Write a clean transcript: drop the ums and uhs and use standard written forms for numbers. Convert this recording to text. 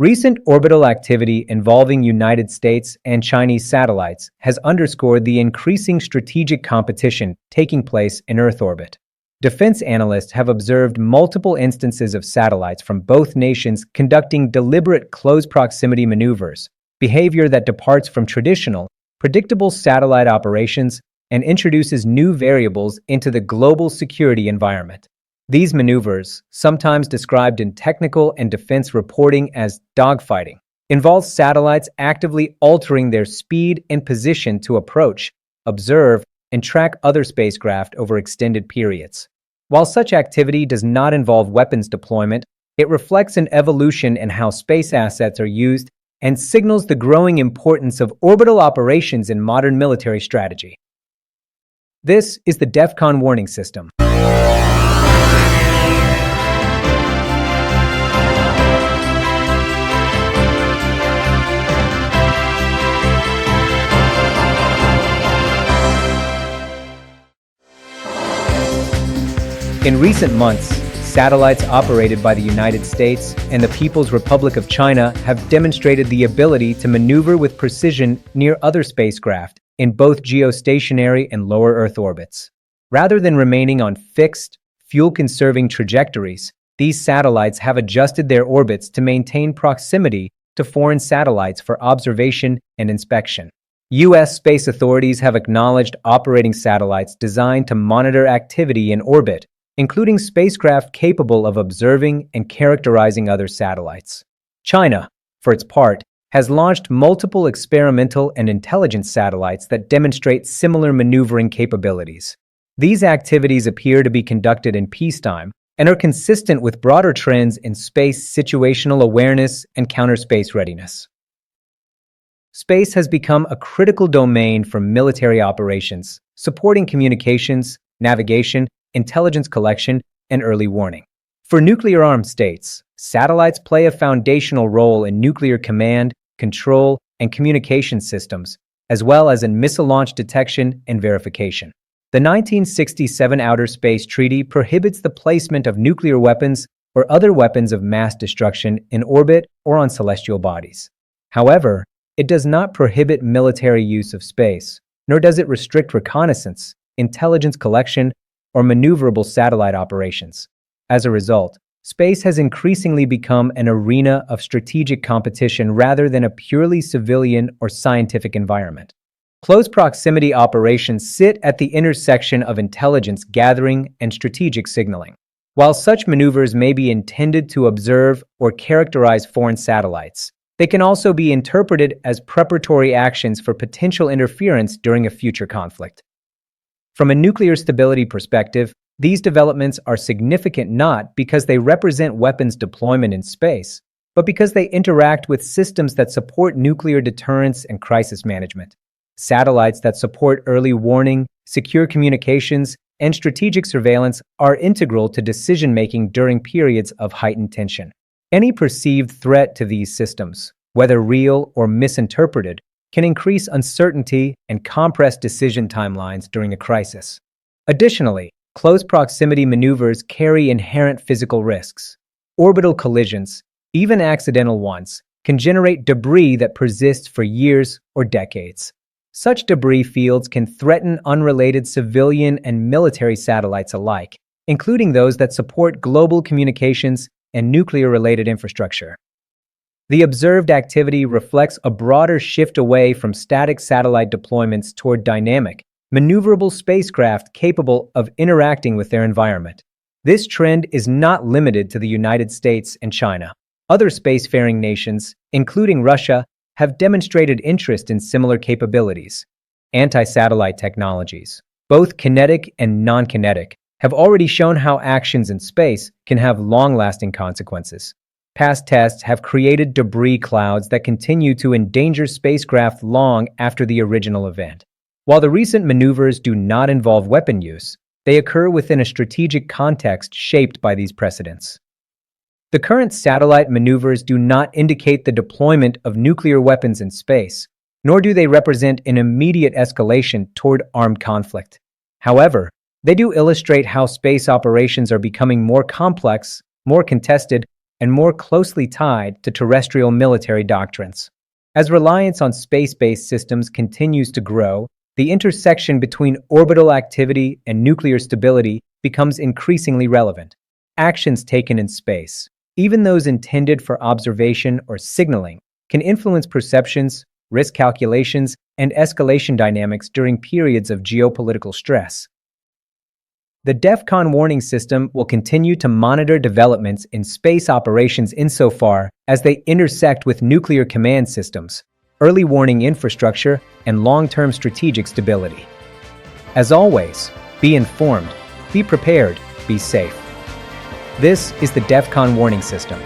Recent orbital activity involving United States and Chinese satellites has underscored the increasing strategic competition taking place in Earth orbit. Defense analysts have observed multiple instances of satellites from both nations conducting deliberate close proximity maneuvers, behavior that departs from traditional, predictable satellite operations and introduces new variables into the global security environment. These maneuvers, sometimes described in technical and defense reporting as dogfighting, involve satellites actively altering their speed and position to approach, observe, and track other spacecraft over extended periods. While such activity does not involve weapons deployment, it reflects an evolution in how space assets are used and signals the growing importance of orbital operations in modern military strategy. This is the DEFCON warning system. In recent months, satellites operated by the United States and the People's Republic of China have demonstrated the ability to maneuver with precision near other spacecraft in both geostationary and lower Earth orbits. Rather than remaining on fixed, fuel-conserving trajectories, these satellites have adjusted their orbits to maintain proximity to foreign satellites for observation and inspection. U.S. space authorities have acknowledged operating satellites designed to monitor activity in orbit, including spacecraft capable of observing and characterizing other satellites. China, for its part, has launched multiple experimental and intelligence satellites that demonstrate similar maneuvering capabilities. These activities appear to be conducted in peacetime and are consistent with broader trends in space situational awareness and counter-space readiness. Space has become a critical domain for military operations, supporting communications, navigation, intelligence collection, and early warning. For nuclear-armed states, satellites play a foundational role in nuclear command, control, and communication systems, as well as in missile launch detection and verification. The 1967 Outer Space Treaty prohibits the placement of nuclear weapons or other weapons of mass destruction in orbit or on celestial bodies. However, it does not prohibit military use of space, nor does it restrict reconnaissance, intelligence collection, or maneuverable satellite operations. As a result, space has increasingly become an arena of strategic competition rather than a purely civilian or scientific environment. Close proximity operations sit at the intersection of intelligence gathering and strategic signaling. While such maneuvers may be intended to observe or characterize foreign satellites, they can also be interpreted as preparatory actions for potential interference during a future conflict. From a nuclear stability perspective, these developments are significant not because they represent weapons deployment in space, but because they interact with systems that support nuclear deterrence and crisis management. Satellites that support early warning, secure communications, and strategic surveillance are integral to decision-making during periods of heightened tension. Any perceived threat to these systems, whether real or misinterpreted, can increase uncertainty and compress decision timelines during a crisis. Additionally, close proximity maneuvers carry inherent physical risks. Orbital collisions, even accidental ones, can generate debris that persists for years or decades. Such debris fields can threaten unrelated civilian and military satellites alike, including those that support global communications and nuclear-related infrastructure. The observed activity reflects a broader shift away from static satellite deployments toward dynamic, maneuverable spacecraft capable of interacting with their environment. This trend is not limited to the United States and China. Other spacefaring nations, including Russia, have demonstrated interest in similar capabilities. Anti-satellite technologies, both kinetic and non-kinetic, have already shown how actions in space can have long-lasting consequences. Past tests have created debris clouds that continue to endanger spacecraft long after the original event. While the recent maneuvers do not involve weapon use, they occur within a strategic context shaped by these precedents. The current satellite maneuvers do not indicate the deployment of nuclear weapons in space, nor do they represent an immediate escalation toward armed conflict. However, they do illustrate how space operations are becoming more complex, more contested, and more closely tied to terrestrial military doctrines. As reliance on space-based systems continues to grow, the intersection between orbital activity and nuclear stability becomes increasingly relevant. Actions taken in space, even those intended for observation or signaling, can influence perceptions, risk calculations, and escalation dynamics during periods of geopolitical stress. The DEFCON warning system will continue to monitor developments in space operations insofar as they intersect with nuclear command systems, early warning infrastructure, and long-term strategic stability. As always, be informed, be prepared, be safe. This is the DEFCON warning system.